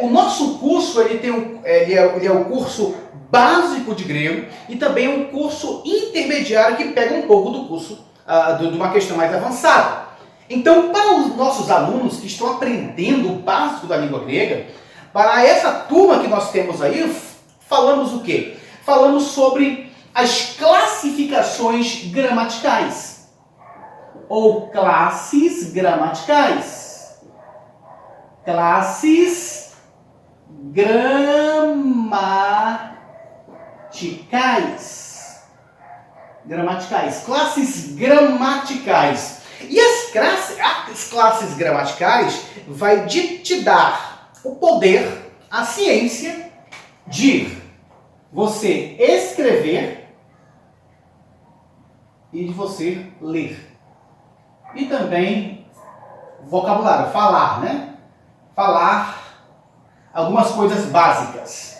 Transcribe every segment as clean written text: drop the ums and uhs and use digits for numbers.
O nosso curso ele é o curso básico de grego e também um curso intermediário que pega um pouco do curso de uma questão mais avançada. Então, para os nossos alunos que estão aprendendo o básico da língua grega, para essa turma que nós temos aí, falamos o quê? Falamos sobre as classificações gramaticais ou classes gramaticais. Classes gramaticais. Classes gramaticais. E as classes gramaticais vai te dar o poder, a ciência de você escrever e de você ler. E também vocabulário, falar, né? Falar algumas coisas básicas.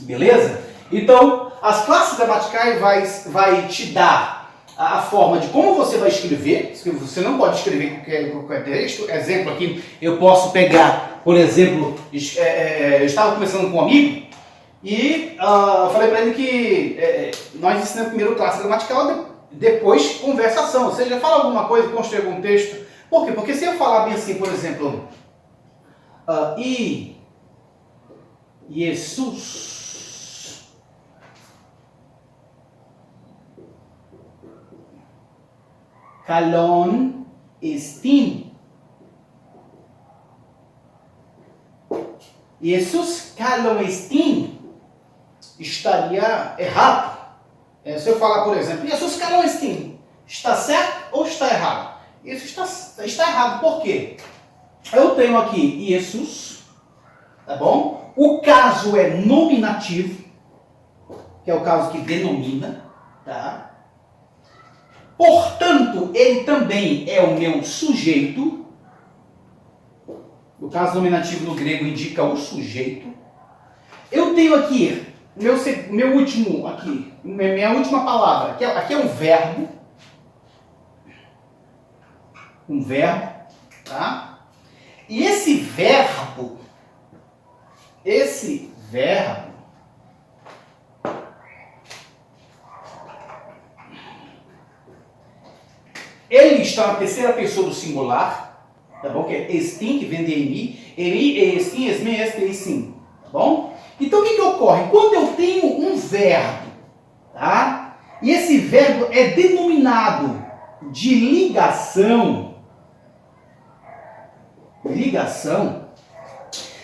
Beleza? Então, as classes gramaticais vai te dar a forma de como você vai escrever. Você não pode escrever qualquer texto. Exemplo aqui, eu posso pegar, por exemplo, eu estava conversando com um amigo e falei para ele que nós ensinamos primeiro classe gramatical, depois conversação. Ou seja, fala alguma coisa, construir algum texto. Por quê? Porque se eu falar bem assim, por exemplo, e Jesus καλόν εστιν. Jesus καλόν εστιν estaria errado. Se eu falar, por exemplo, Jesus καλόν εστιν, está certo ou está errado? Isso está errado. Por quê? Eu tenho aqui Jesus, tá bom? O caso é nominativo, que é o caso que denomina, tá? Portanto, ele também é o meu sujeito. O caso nominativo no grego indica o sujeito. Eu tenho aqui minha última palavra. Aqui é um verbo. Um verbo, tá? E esse verbo, ele está na terceira pessoa do singular, tá bom? Que é estim, que vem de emi, estim, esme, este, estim, tá bom? Então o que ocorre? Quando eu tenho um verbo, tá? E esse verbo é denominado de ligação,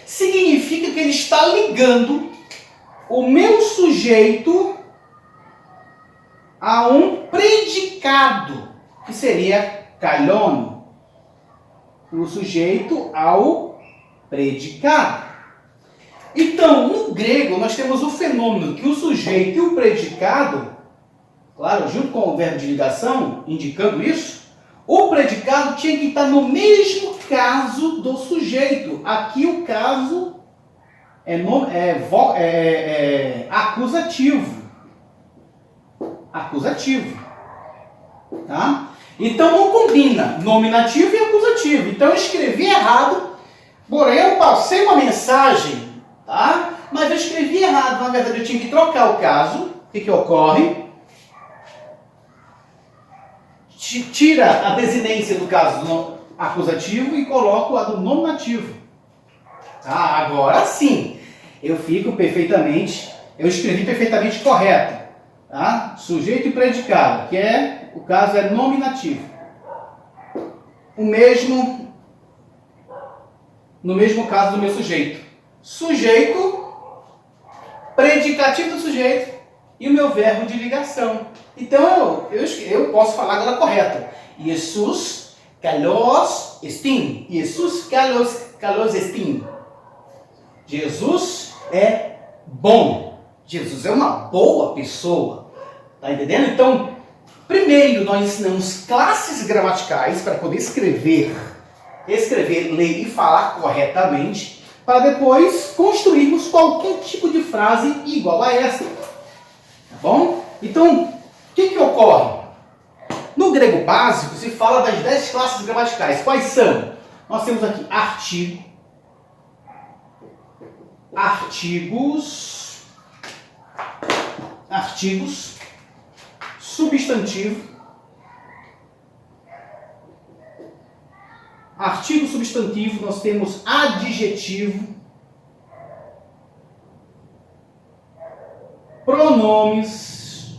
significa que ele está ligando o meu sujeito a um predicado, que seria καλόν, o sujeito ao predicado. Então, no grego, nós temos o fenômeno que o sujeito e o predicado, claro, junto com o verbo de ligação, indicando isso, o predicado tinha que estar no mesmo caso do sujeito. Aqui o caso é acusativo. Tá? Então não combina nominativo e acusativo. Então eu escrevi errado, porém eu passei uma mensagem, tá? Mas eu escrevi errado. Na verdade eu tinha que trocar o caso. O que ocorre? Tira a desinência do caso do acusativo e coloco a do nominativo. Tá? Agora sim, eu escrevi perfeitamente correto. Tá? Sujeito e predicado, que o caso é nominativo. No mesmo caso do meu sujeito. Sujeito, predicativo do sujeito e o meu verbo de ligação. Então eu posso falar agora correto. Jesus kalos estin. Jesus kalos estin. Jesus é bom. Jesus é uma boa pessoa. Tá entendendo? Então, primeiro nós ensinamos classes gramaticais para poder escrever, ler e falar corretamente, para depois construirmos qualquer tipo de frase igual a essa. Tá bom? Então, o que ocorre? No grego básico se fala das 10 classes gramaticais. Quais são? Nós temos aqui artigo, artigos, substantivo, artigo substantivo, nós temos adjetivo, pronomes,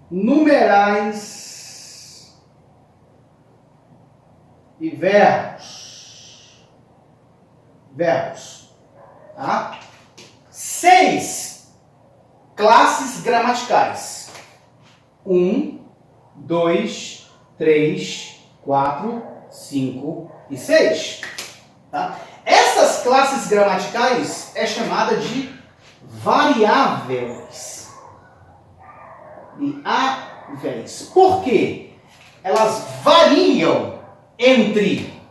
numerais e verbos. Tá? 6 classes gramaticais. 1, 2, 3, 4, 5 e 6. Tá? Essas classes gramaticais é chamada de variáveis. Por quê? Elas variam entre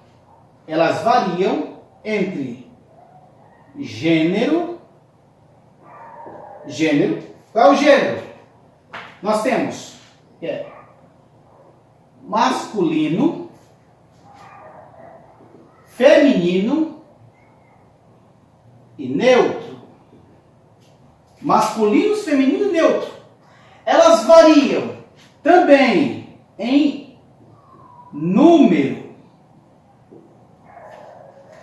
gênero. Qual é o gênero? Nós temos masculino, feminino e neutro. Masculino, feminino e neutro. Elas variam também em número.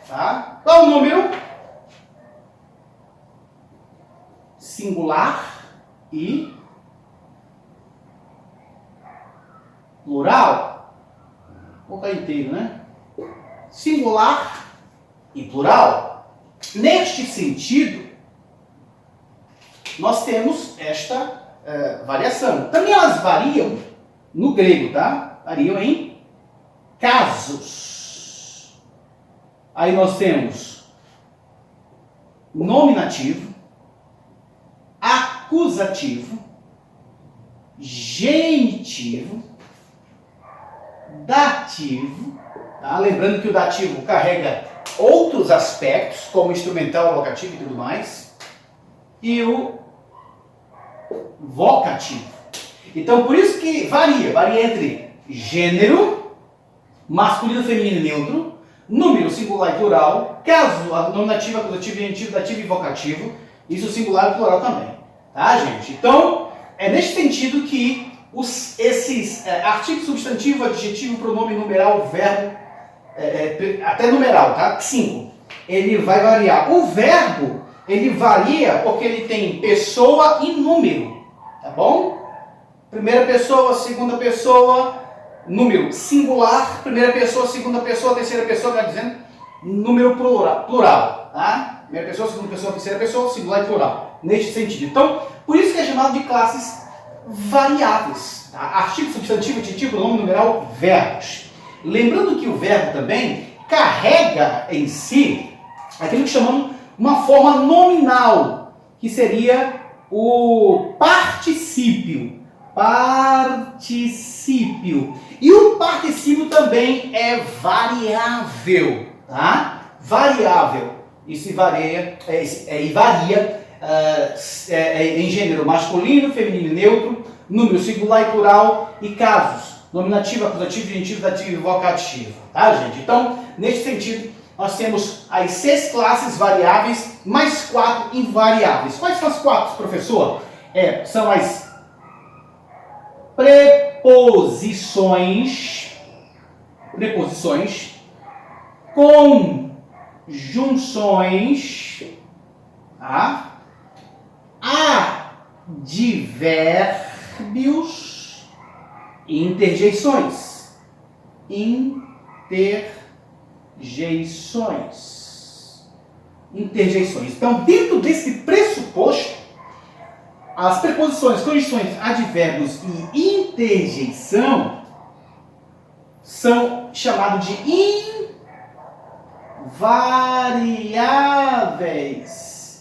Tá? Qual o número? Singular e plural. Vou colocar inteiro, né? Singular e plural. Neste sentido, nós temos esta variação. Também elas variam no grego, tá? Variam em casos. Aí nós temos nominativo, acusativo, genitivo, dativo. Tá? Lembrando que o dativo carrega outros aspectos, como instrumental, vocativo e tudo mais. E o vocativo. Então, por isso que varia entre gênero, masculino, feminino e neutro, número singular e plural, caso nominativo, acusativo, genitivo, dativo e vocativo, isso singular e plural também. Tá, gente? Então, é nesse sentido que esses artigo, substantivo, adjetivo, pronome, numeral, verbo, até numeral, tá? 5. Ele vai variar. O verbo, ele varia porque ele tem pessoa e número, tá bom? Primeira pessoa, segunda pessoa, número singular, primeira pessoa, segunda pessoa, terceira pessoa, tá dizendo número plural, tá? Primeira pessoa, segunda pessoa, terceira pessoa, singular e plural. Neste sentido. Então, por isso que é chamado de classes variáveis. Tá? Artigo, substantivo, adjetivo, pronome, numeral, verbos. Lembrando que o verbo também carrega em si aquilo que chamamos uma forma nominal, que seria o particípio. E o particípio também é variável, tá? Variável. Isso varia em gênero masculino, feminino e neutro, número singular e plural e casos. Nominativo, acusativo, genitivo, dativo e vocativo. Tá, gente? Então, neste sentido, nós temos as 6 classes variáveis mais 4 invariáveis. Quais são as 4, professor? São as preposições, conjunções, tá? Advérbios e interjeições. Interjeições. Então, dentro desse pressuposto, as preposições, conjunções, advérbios e interjeição são chamados de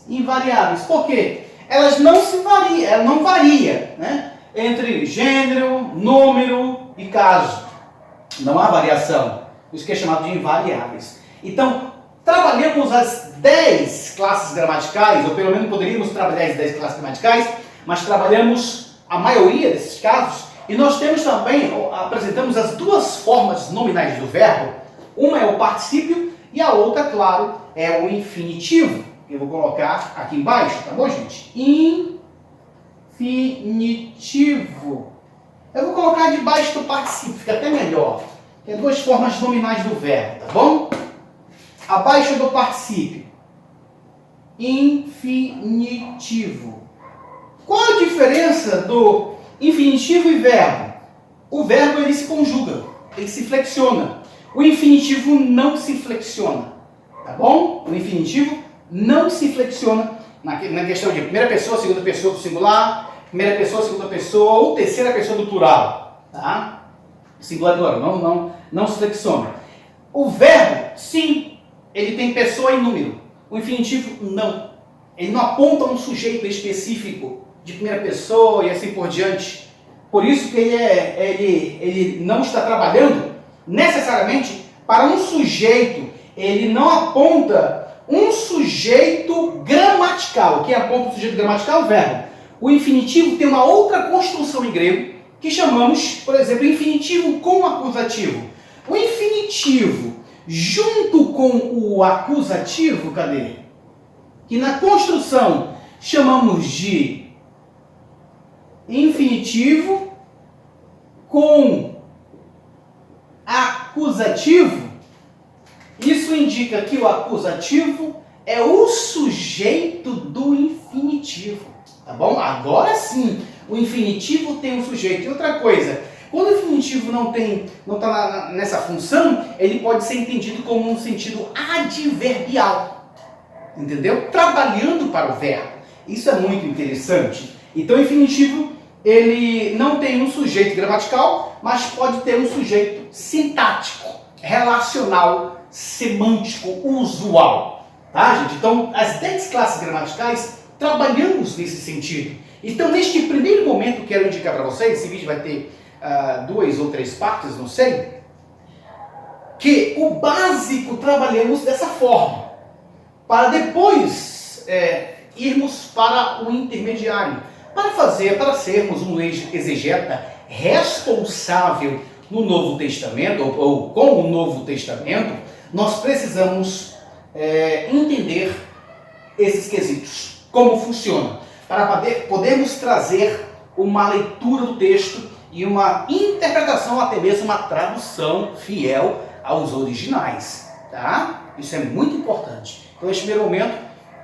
invariáveis. Por quê? Elas não variam, né? Entre gênero, número e caso. Não há variação. Isso que é chamado de invariáveis. Então, trabalhamos as 10 classes gramaticais, ou pelo menos poderíamos trabalhar as 10 classes gramaticais, mas trabalhamos a maioria desses casos, e nós temos também, apresentamos as 2 formas nominais do verbo. Uma é o particípio E a outra, claro, é o infinitivo. Eu vou colocar aqui embaixo, tá bom, gente? Infinitivo. Eu vou colocar debaixo do particípio, fica até melhor. Tem duas formas nominais do verbo, tá bom? Abaixo do particípio. Infinitivo. Qual a diferença do infinitivo e verbo? O verbo ele se conjuga, ele se flexiona. O infinitivo não se flexiona, tá bom? O infinitivo não se flexiona na questão de primeira pessoa, segunda pessoa do singular, primeira pessoa, segunda pessoa ou terceira pessoa do plural, tá? Singular e plural, não se flexiona. O verbo, sim, ele tem pessoa e número. O infinitivo, não. Ele não aponta um sujeito específico de primeira pessoa e assim por diante. Por isso que ele não está trabalhando necessariamente para um sujeito. Ele não aponta um sujeito gramatical. Quem aponta o sujeito gramatical é o verbo. O infinitivo tem uma outra construção em grego que chamamos, por exemplo, infinitivo com acusativo. O infinitivo junto com o acusativo, cadê? Que na construção chamamos de infinitivo com acusativo. Isso indica que o acusativo é o sujeito do infinitivo, tá bom? Agora sim, o infinitivo tem um sujeito. E outra coisa, quando o infinitivo não está nessa função, ele pode ser entendido como um sentido adverbial, entendeu? Trabalhando para o verbo. Isso é muito interessante. Então, o infinitivo, ele não tem um sujeito gramatical, mas pode ter um sujeito sintático, relacional, semântico, usual. Tá, gente? Então, as 10 classes gramaticais, trabalhamos nesse sentido. Então, neste primeiro momento, quero indicar para vocês, esse vídeo vai ter 2 ou 3 partes, não sei, que o básico trabalhamos dessa forma, para depois irmos para o intermediário, para sermos um exegeta responsável no Novo Testamento, ou com o Novo Testamento, nós precisamos entender esses quesitos, como funciona, para podermos trazer uma leitura do texto e uma interpretação, até mesmo uma tradução fiel aos originais, tá? Isso é muito importante. Então, neste primeiro momento,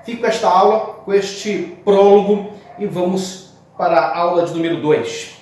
fico com esta aula, com este prólogo, e vamos para a aula de número 2.